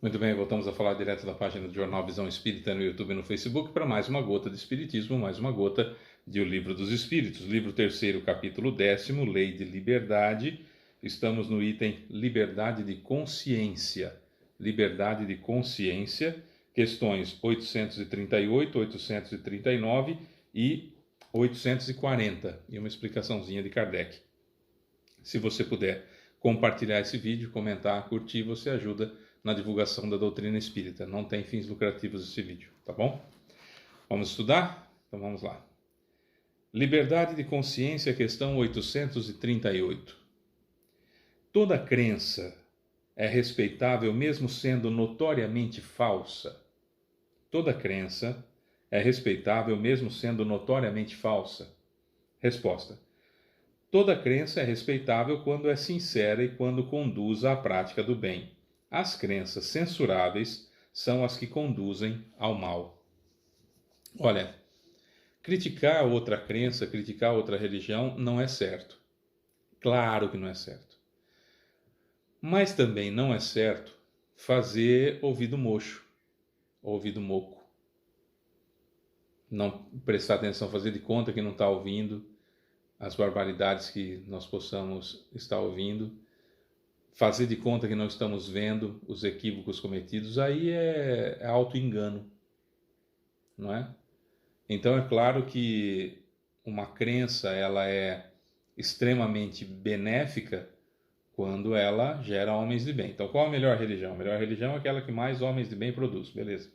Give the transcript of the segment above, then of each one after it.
Muito bem, voltamos a falar direto da página do Jornal Visão Espírita no YouTube e no Facebook para mais uma gota de Espiritismo, mais uma gota de O Livro dos Espíritos. Livro 3º, capítulo 10º, Lei de Liberdade. Estamos no item Liberdade de Consciência. Liberdade de Consciência, questões 838, 839 e 840. E uma explicaçãozinha de Kardec. Se você puder compartilhar esse vídeo, comentar, curtir, você ajuda na divulgação da doutrina espírita. Não tem fins lucrativos esse vídeo, tá bom? Vamos estudar? Então vamos lá. Liberdade de consciência, questão 838. Toda crença é respeitável mesmo sendo notoriamente falsa? Toda crença é respeitável mesmo sendo notoriamente falsa? Resposta. Toda crença é respeitável quando é sincera e quando conduz à prática do bem. As crenças censuráveis são as que conduzem ao mal. Olha, criticar outra crença, criticar outra religião não é certo. Claro que não é certo. Mas também não é certo fazer ouvido mocho, ouvido moco. Não prestar atenção, fazer de conta que não está ouvindo as barbaridades que nós possamos estar ouvindo. Fazer de conta que não estamos vendo os equívocos cometidos, aí é auto-engano, não é? Então é claro que uma crença ela é extremamente benéfica quando ela gera homens de bem. Então qual a melhor religião? A melhor religião é aquela que mais homens de bem produz. Beleza,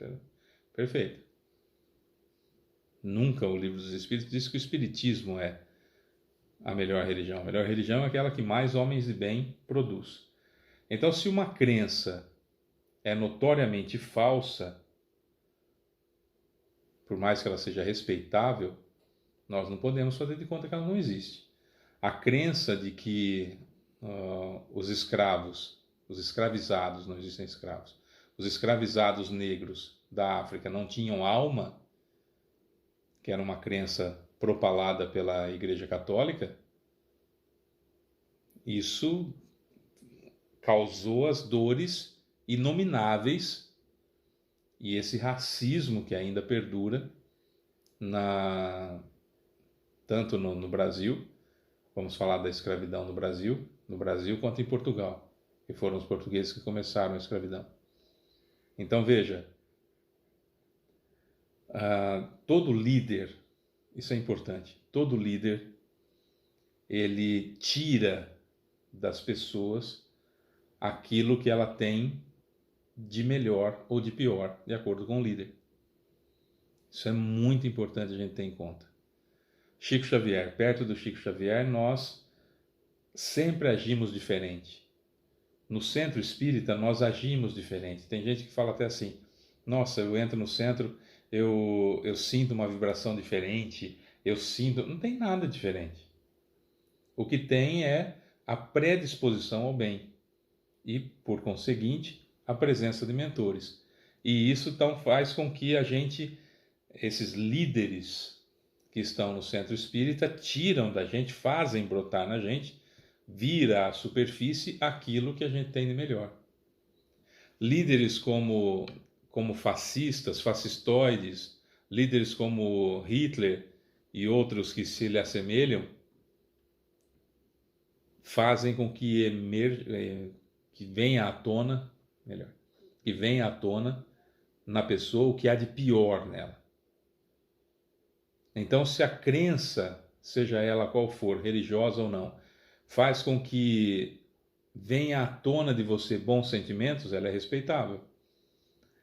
perfeito. Nunca o Livro dos Espíritos diz que o Espiritismo é a melhor religião. A melhor religião é aquela que mais homens de bem produz. Então, se uma crença é notoriamente falsa, por mais que ela seja respeitável, nós não podemos fazer de conta que ela não existe. A crença de que os escravos, os escravizados, não existem escravos, os escravizados negros da África não tinham alma, que era uma crença propalada pela Igreja Católica, isso causou as dores inomináveis e esse racismo que ainda perdura tanto no Brasil, vamos falar da escravidão no Brasil quanto em Portugal, que foram os portugueses que começaram a escravidão. Então veja, todo líder, isso é importante, todo líder, ele tira das pessoas aquilo que ela tem de melhor ou de pior, de acordo com o líder. Isso é muito importante a gente ter em conta. Chico Xavier, perto do Chico Xavier, nós sempre agimos diferente. No centro espírita, nós agimos diferente. Tem gente que fala até assim, nossa, eu entro no centro, eu sinto uma vibração diferente, não tem nada diferente. O que tem é a predisposição ao bem e, por conseguinte, a presença de mentores. E isso então faz com que esses líderes que estão no centro espírita, tiram da gente, fazem brotar na gente, vira à superfície aquilo que a gente tem de melhor. Líderes como fascistas, fascistoides, líderes como Hitler e outros que se lhe assemelham, fazem com que venha à tona na pessoa o que há de pior nela. Então, se a crença, seja ela qual for, religiosa ou não, faz com que venha à tona de você bons sentimentos, ela é respeitável.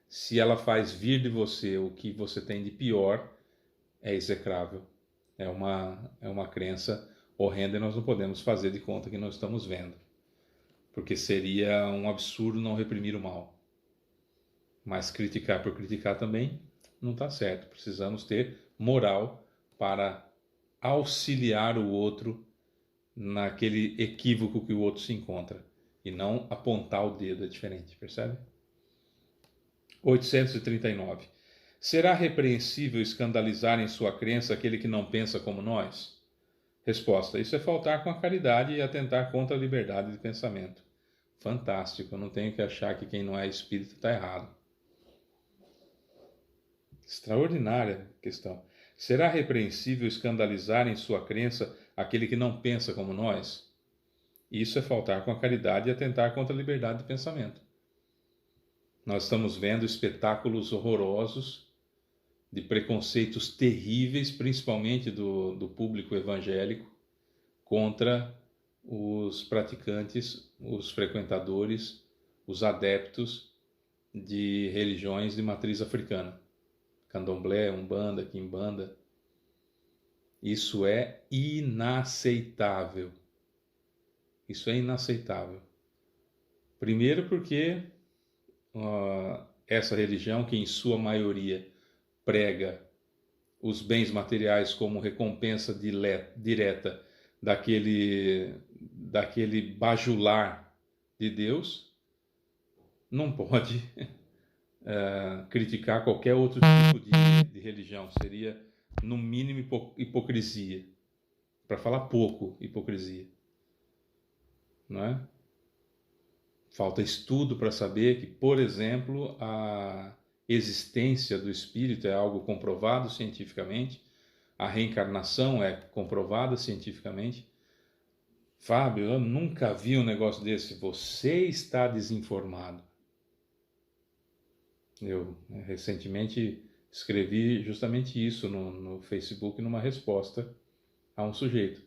Se ela faz vir de você o que você tem de pior, é execrável. É uma crença horrenda e nós não podemos fazer de conta que não estamos vendo. Porque seria um absurdo não reprimir o mal. Mas criticar por criticar também não está certo. Precisamos ter moral para auxiliar o outro naquele equívoco que o outro se encontra. E não apontar o dedo, é diferente, percebe? 839. Será repreensível escandalizar em sua crença aquele que não pensa como nós? Resposta. Isso é faltar com a caridade e atentar contra a liberdade de pensamento. fantástico. Eu não tenho que achar que quem não é espírita está errado. Extraordinária questão. Será repreensível escandalizar em sua crença aquele que não pensa como nós? Isso é faltar com a caridade e atentar contra a liberdade de pensamento. Nós estamos vendo espetáculos horrorosos de preconceitos terríveis, principalmente do público evangélico, contra os praticantes, os frequentadores, os adeptos de religiões de matriz africana. Candomblé, Umbanda, Quimbanda. Isso é inaceitável. Isso é inaceitável. Primeiro porque essa religião, que em sua maioria prega os bens materiais como recompensa direta daquele bajular de Deus, não pode criticar qualquer outro tipo de religião. Seria, no mínimo, hipocrisia. Para falar pouco, hipocrisia. Não é? Falta estudo para saber que, por exemplo, a existência do espírito é algo comprovado cientificamente, a reencarnação é comprovada cientificamente. Fábio, eu nunca vi um negócio desse. Você está desinformado. Eu recentemente escrevi justamente isso no Facebook, numa resposta a um sujeito.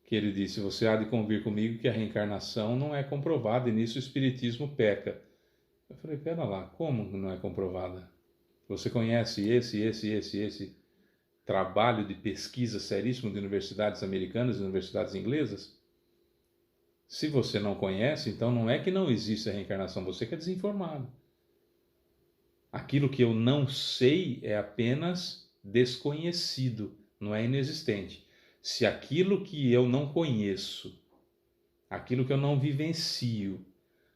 Que ele disse: você há de convir comigo que a reencarnação não é comprovada e nisso o espiritismo peca. Eu falei: pera lá, como não é comprovada? Você conhece esse trabalho de pesquisa seríssimo de universidades americanas e universidades inglesas? Se você não conhece, então não é que não existe a reencarnação, você que é desinformado. Aquilo que eu não sei é apenas desconhecido, não é inexistente. Se aquilo que eu não conheço, aquilo que eu não vivencio,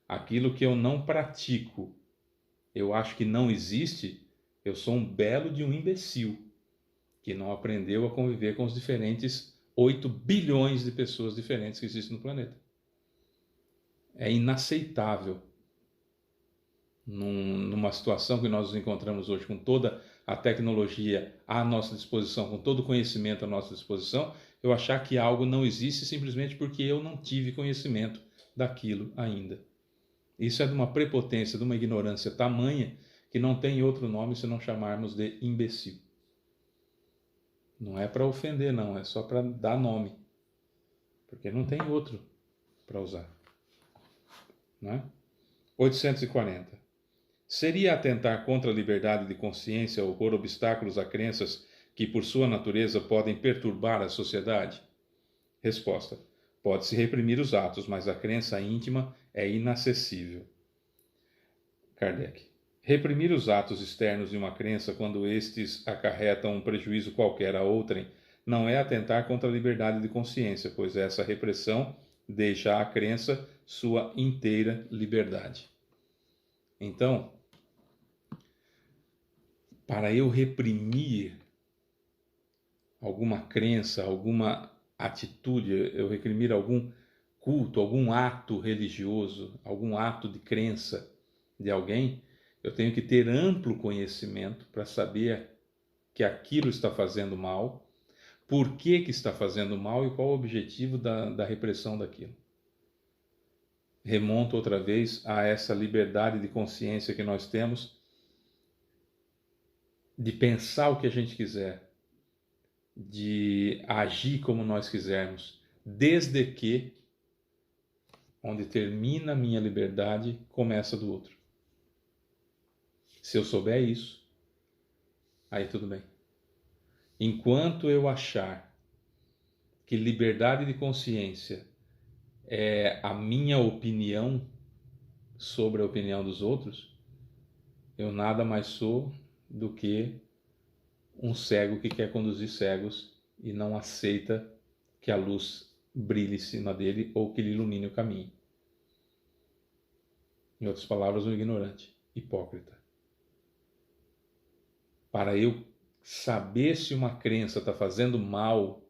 aquilo que eu não pratico, eu acho que não existe, eu sou um belo de um imbecil que não aprendeu a conviver com os diferentes 8 bilhões de pessoas diferentes que existem no planeta. É inaceitável, numa situação que nós nos encontramos hoje, com toda a tecnologia à nossa disposição, com todo o conhecimento à nossa disposição, eu achar que algo não existe simplesmente porque eu não tive conhecimento daquilo ainda. Isso é de uma prepotência, de uma ignorância tamanha que não tem outro nome se não chamarmos de imbecil. Não é para ofender, não, é só para dar nome, porque não tem outro para usar. Não é? 840. Seria atentar contra a liberdade de consciência ou pôr obstáculos a crenças que, por sua natureza, podem perturbar a sociedade? Resposta: pode-se reprimir os atos, mas a crença íntima é inacessível. Kardec: reprimir os atos externos de uma crença quando estes acarretam um prejuízo qualquer a outrem não é atentar contra a liberdade de consciência, pois essa repressão deixa à crença sua inteira liberdade. Então, para eu reprimir alguma crença, alguma atitude, eu reprimir algum culto, algum ato religioso, algum ato de crença de alguém, eu tenho que ter amplo conhecimento para saber que aquilo está fazendo mal, por que está fazendo mal e qual o objetivo da repressão daquilo. Remonto outra vez a essa liberdade de consciência que nós temos de pensar o que a gente quiser, de agir como nós quisermos, desde que onde termina a minha liberdade, começa do outro. Se eu souber isso, aí tudo bem. Enquanto eu achar que liberdade de consciência é a minha opinião sobre a opinião dos outros, eu nada mais sou do que um cego que quer conduzir cegos e não aceita que a luz brilhe em cima dele ou que lhe ilumine o caminho. Em outras palavras, um ignorante, hipócrita. Para eu saber se uma crença está fazendo mal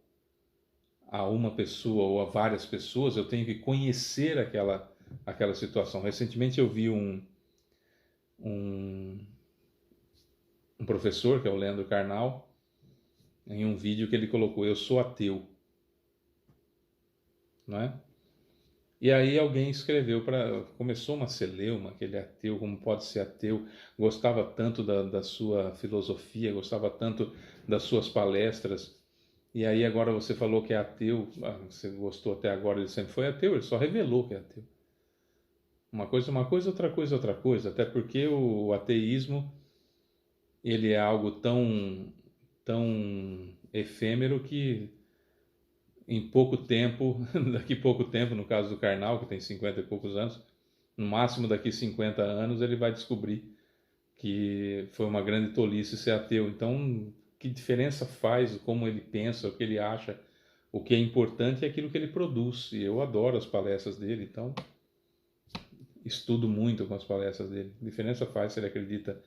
a uma pessoa ou a várias pessoas, eu tenho que conhecer aquela situação. Recentemente eu vi um professor, que é o Leandro Carnal, em um vídeo que ele colocou: eu sou ateu, não é? E aí alguém escreveu começou uma celeuma, que ele é ateu, como pode ser ateu, gostava tanto da sua filosofia, gostava tanto das suas palestras, e aí agora você falou que é ateu, você gostou até agora, ele sempre foi ateu, ele só revelou que é ateu. Uma coisa, outra coisa, até porque o ateísmo, ele é algo tão efêmero que em pouco tempo, daqui pouco tempo, no caso do Karnal, que tem 50 e poucos anos, no máximo daqui 50 anos ele vai descobrir que foi uma grande tolice ser ateu. Então, que diferença faz como ele pensa, o que ele acha? O que é importante é aquilo que ele produz. E eu adoro as palestras dele, então estudo muito com as palestras dele. Que diferença faz se ele acredita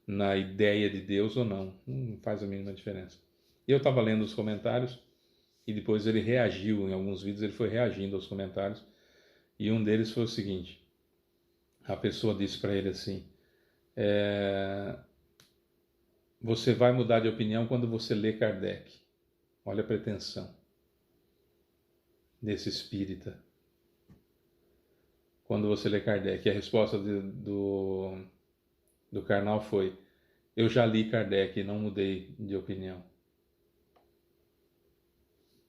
na ideia de Deus ou não? Não faz a mínima diferença. E eu estava lendo os comentários e depois ele reagiu, em alguns vídeos ele foi reagindo aos comentários, e um deles foi o seguinte: a pessoa disse para ele assim, você vai mudar de opinião quando você lê Kardec. Olha a pretensão desse espírita. Quando você lê Kardec. E a resposta do Karnal foi: eu já li Kardec e não mudei de opinião.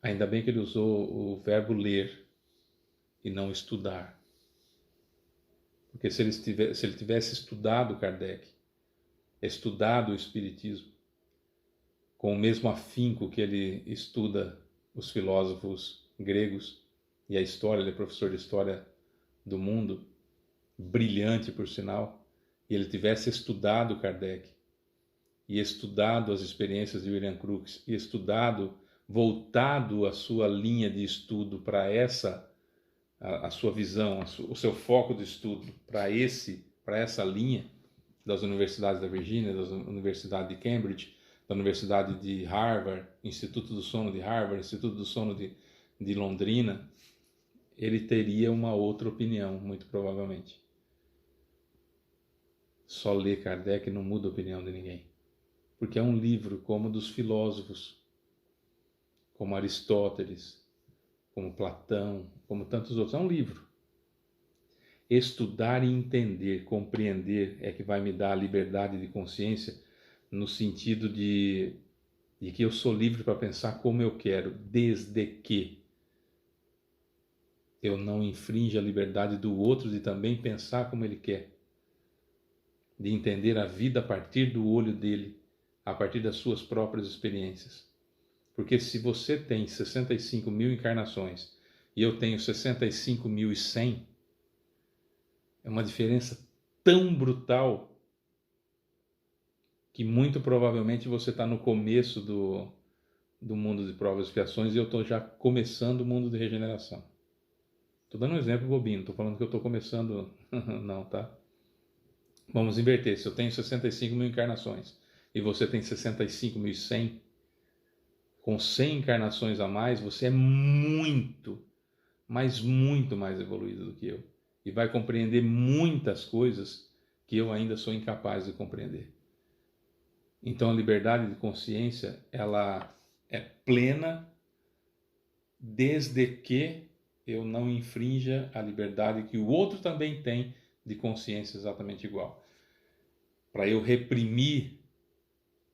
Ainda bem que ele usou o verbo ler e não estudar. Porque se ele tivesse estudado Kardec, estudado o Espiritismo, com o mesmo afinco que ele estuda os filósofos gregos e a história, ele é professor de história do mundo, brilhante por sinal, e ele tivesse estudado Kardec, e estudado as experiências de William Crookes, e estudado, voltado a sua linha de estudo para a sua visão, o seu foco de estudo para essa linha das universidades da Virgínia, da Universidade de Cambridge, da Universidade de Harvard, Instituto do Sono de Harvard, Instituto do Sono de Londrina, ele teria uma outra opinião, muito provavelmente. Só ler Kardec não muda a opinião de ninguém. Porque é um livro como dos filósofos, como Aristóteles, como Platão, como tantos outros. É um livro. Estudar e entender, compreender é que vai me dar a liberdade de consciência, no sentido de que eu sou livre para pensar como eu quero, desde que eu não infrinja a liberdade do outro de também pensar como ele quer, de entender a vida a partir do olho dele, a partir das suas próprias experiências. Porque se você tem 65 mil encarnações e eu tenho 65.100, é uma diferença tão brutal que muito provavelmente você está no começo do mundo de provas e expiações e eu estou já começando o mundo de regeneração. Estou dando um exemplo bobinho, não estou falando que eu estou começando, não, tá? Vamos inverter, se eu tenho 65 mil encarnações e você tem 65.100, com 100 encarnações a mais, você é muito, mas muito mais evoluído do que eu. E vai compreender muitas coisas que eu ainda sou incapaz de compreender. Então a liberdade de consciência, ela é plena desde que eu não infrinja a liberdade que o outro também tem de consciência exatamente igual. Para eu reprimir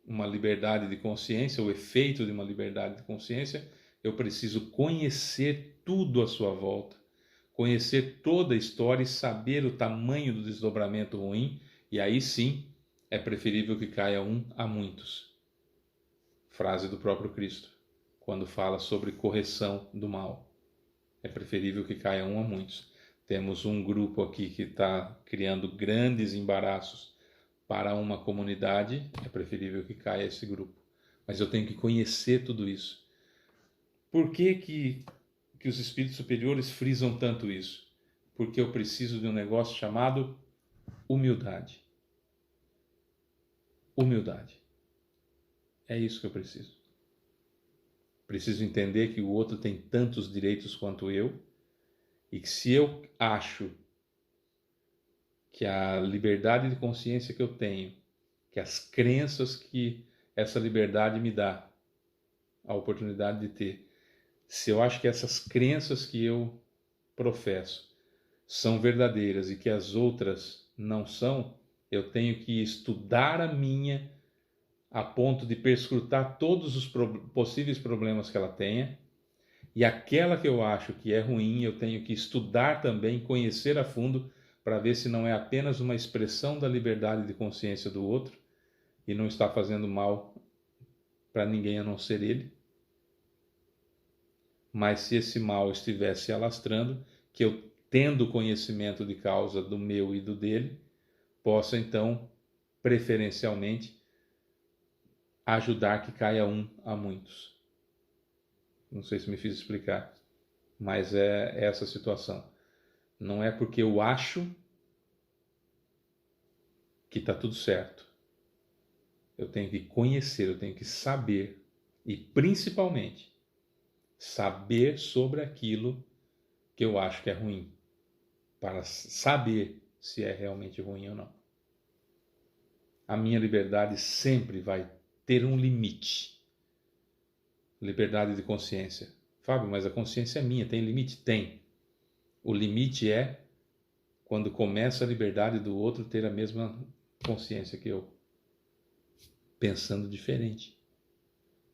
uma liberdade de consciência, o efeito de uma liberdade de consciência, eu preciso conhecer tudo à sua volta, conhecer toda a história e saber o tamanho do desdobramento ruim, e aí sim é preferível que caia um a muitos. Frase do próprio Cristo, quando fala sobre correção do mal. É preferível que caia um a muitos. Temos um grupo aqui que está criando grandes embaraços para uma comunidade, é preferível que caia esse grupo. Mas eu tenho que conhecer tudo isso. Por que os espíritos superiores frisam tanto isso? Porque eu preciso de um negócio chamado humildade. Humildade. É isso que eu preciso. Preciso entender que o outro tem tantos direitos quanto eu, e que se eu acho que a liberdade de consciência que eu tenho, que as crenças que essa liberdade me dá, a oportunidade de ter, se eu acho que essas crenças que eu professo são verdadeiras e que as outras não são, eu tenho que estudar a minha a ponto de perscrutar todos os possíveis problemas que ela tenha, e aquela que eu acho que é ruim, eu tenho que estudar também, conhecer a fundo, para ver se não é apenas uma expressão da liberdade de consciência do outro e não está fazendo mal para ninguém a não ser ele. Mas se esse mal estivesse se alastrando, que eu, tendo conhecimento de causa do meu e do dele, possa então, preferencialmente, ajudar que caia um a muitos. Não sei se me fiz explicar, mas é essa situação. Não é porque eu acho que está tudo certo. Eu tenho que conhecer, eu tenho que saber e, principalmente, saber sobre aquilo que eu acho que é ruim, para saber se é realmente ruim ou não. A minha liberdade sempre vai ter um limite. Liberdade de consciência. Fábio, mas a consciência é minha, tem limite? Tem. O limite é quando começa a liberdade do outro ter a mesma consciência que eu, pensando diferente.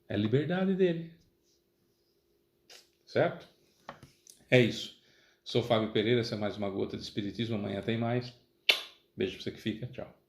É a liberdade dele. Certo? É isso. Sou Fábio Pereira, essa é mais uma gota de Espiritismo. Amanhã tem mais. Beijo pra você que fica. Tchau.